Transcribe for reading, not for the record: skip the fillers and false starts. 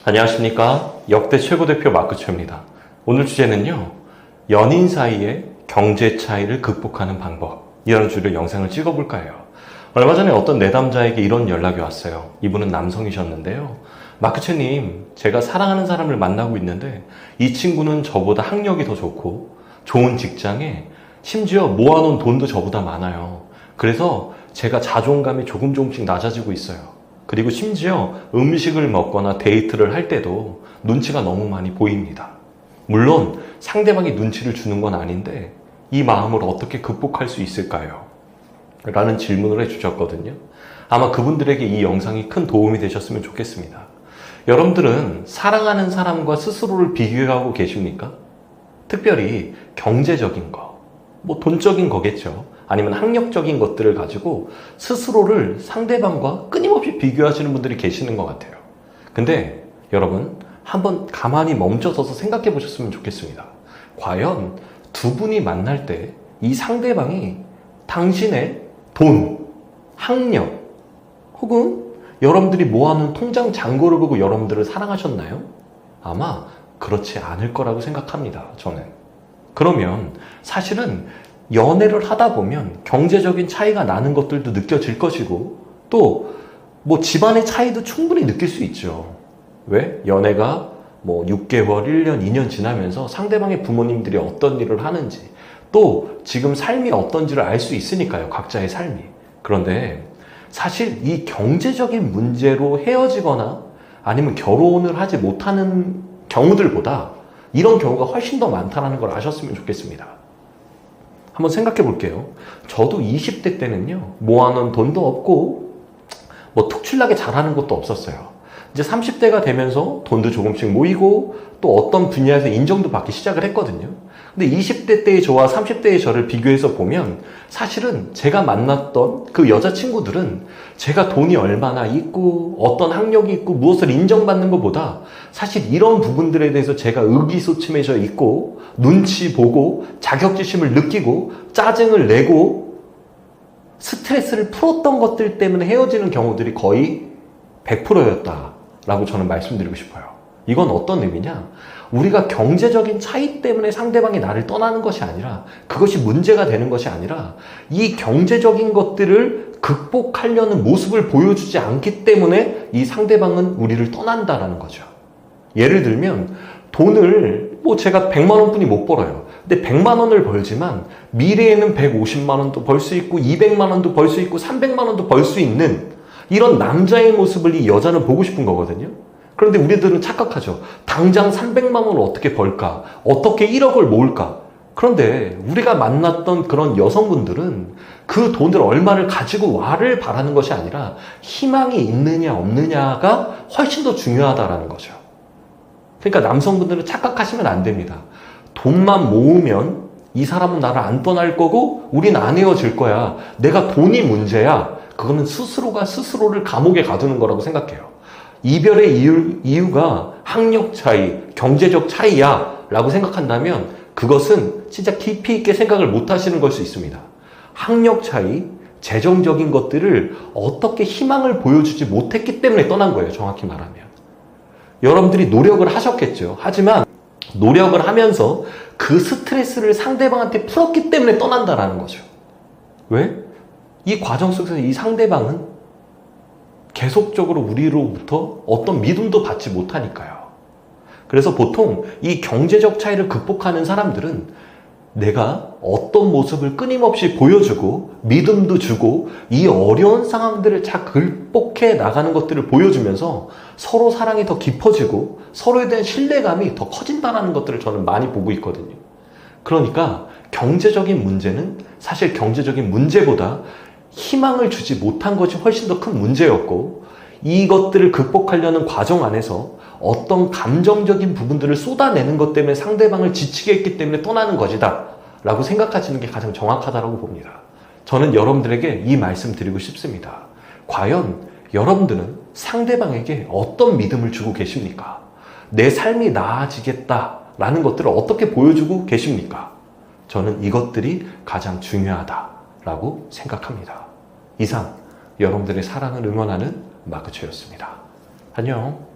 안녕하십니까. 역대 최고 대표 마크초입니다. 오늘 주제는요, 연인 사이의 경제 차이를 극복하는 방법, 이런 주제로 영상을 찍어볼까 해요. 얼마 전에 어떤 내담자에게 이런 연락이 왔어요. 이분은 남성이셨는데요. 마크초님, 제가 사랑하는 사람을 만나고 있는데 이 친구는 저보다 학력이 더 좋고 좋은 직장에 심지어 모아놓은 돈도 저보다 많아요. 그래서 제가 자존감이 조금씩 낮아지고 있어요. 그리고 심지어 음식을 먹거나 데이트를 할 때도 눈치가 너무 많이 보입니다. 물론 상대방이 눈치를 주는 건 아닌데 이 마음을 어떻게 극복할 수 있을까요? 라는 질문을 해주셨거든요. 아마 그분들에게 이 영상이 큰 도움이 되셨으면 좋겠습니다. 여러분들은 사랑하는 사람과 스스로를 비교하고 계십니까? 특별히 경제적인 거, 돈적인 거겠죠. 아니면 학력적인 것들을 가지고 스스로를 상대방과 끊임없이 비교하시는 분들이 계시는 것 같아요. 근데 여러분, 한번 가만히 멈춰서서 생각해 보셨으면 좋겠습니다. 과연 두 분이 만날 때 이 상대방이 당신의 돈, 학력, 혹은 여러분들이 모아놓은 통장 잔고를 보고 여러분들을 사랑하셨나요? 아마 그렇지 않을 거라고 생각합니다, 저는. 그러면 사실은 연애를 하다 보면 경제적인 차이가 나는 것들도 느껴질 것이고 또 집안의 차이도 충분히 느낄 수 있죠. 왜? 연애가 6개월, 1년, 2년 지나면서 상대방의 부모님들이 어떤 일을 하는지 또 지금 삶이 어떤지를 알 수 있으니까요. 각자의 삶이. 그런데 사실 이 경제적인 문제로 헤어지거나 아니면 결혼을 하지 못하는 경우들보다 이런 경우가 훨씬 더 많다는 걸 아셨으면 좋겠습니다. 한번 생각해 볼게요. 저도 20대 때는요, 모아놓은 돈도 없고, 툭칠나게 잘하는 것도 없었어요. 이제 30대가 되면서 돈도 조금씩 모이고, 또 어떤 분야에서 인정도 받기 시작을 했거든요. 근데 20대 때의 저와 30대의 저를 비교해서 보면, 사실은 제가 만났던 그 여자친구들은 제가 돈이 얼마나 있고, 어떤 학력이 있고, 무엇을 인정받는 것보다 사실 이런 부분들에 대해서 제가 의기소침해져 있고, 눈치 보고 자격지심을 느끼고 짜증을 내고 스트레스를 풀었던 것들 때문에 헤어지는 경우들이 거의 100%였다라고 저는 말씀드리고 싶어요. 이건 어떤 의미냐? 우리가 경제적인 차이 때문에 상대방이 나를 떠나는 것이 아니라, 그것이 문제가 되는 것이 아니라 이 경제적인 것들을 극복하려는 모습을 보여주지 않기 때문에 이 상대방은 우리를 떠난다라는 거죠. 예를 들면 돈을 제가 100만 원뿐이 못 벌어요. 근데 100만 원을 벌지만 미래에는 150만 원도 벌 수 있고 200만 원도 벌 수 있고 300만 원도 벌 수 있는 이런 남자의 모습을 이 여자는 보고 싶은 거거든요. 그런데 우리들은 착각하죠. 당장 300만 원을 어떻게 벌까? 어떻게 1억을 모을까? 그런데 우리가 만났던 그런 여성분들은 그 돈을 얼마를 가지고 와를 바라는 것이 아니라 희망이 있느냐 없느냐가 훨씬 더 중요하다라는 거죠. 그러니까 남성분들은 착각하시면 안 됩니다. 돈만 모으면 이 사람은 나를 안 떠날 거고 우린 안 헤어질 거야. 내가 돈이 문제야. 그거는 스스로가 스스로를 감옥에 가두는 거라고 생각해요. 이별의 이유가 학력 차이, 경제적 차이야 라고 생각한다면 그것은 진짜 깊이 있게 생각을 못 하시는 걸 수 있습니다. 학력 차이, 재정적인 것들을 어떻게 희망을 보여주지 못했기 때문에 떠난 거예요. 정확히 말하면. 여러분들이 노력을 하셨겠죠. 하지만 노력을 하면서 그 스트레스를 상대방한테 풀었기 때문에 떠난다라는 거죠. 왜? 이 과정 속에서 이 상대방은 계속적으로 우리로부터 어떤 믿음도 받지 못하니까요. 그래서 보통 이 경제적 차이를 극복하는 사람들은 내가 어떤 모습을 끊임없이 보여주고 믿음도 주고 이 어려운 상황들을 잘 극복해 나가는 것들을 보여주면서 서로 사랑이 더 깊어지고 서로에 대한 신뢰감이 더 커진다는 것들을 저는 많이 보고 있거든요. 그러니까 경제적인 문제는 사실 경제적인 문제보다 희망을 주지 못한 것이 훨씬 더 큰 문제였고, 이것들을 극복하려는 과정 안에서 어떤 감정적인 부분들을 쏟아내는 것 때문에 상대방을 지치게 했기 때문에 떠나는 것이다 라고 생각하시는 게 가장 정확하다고 봅니다. 저는 여러분들에게 이 말씀 드리고 싶습니다. 과연 여러분들은 상대방에게 어떤 믿음을 주고 계십니까? 내 삶이 나아지겠다라는 것들을 어떻게 보여주고 계십니까? 저는 이것들이 가장 중요하다라고 생각합니다. 이상 여러분들의 사랑을 응원하는 마크초였습니다. 안녕.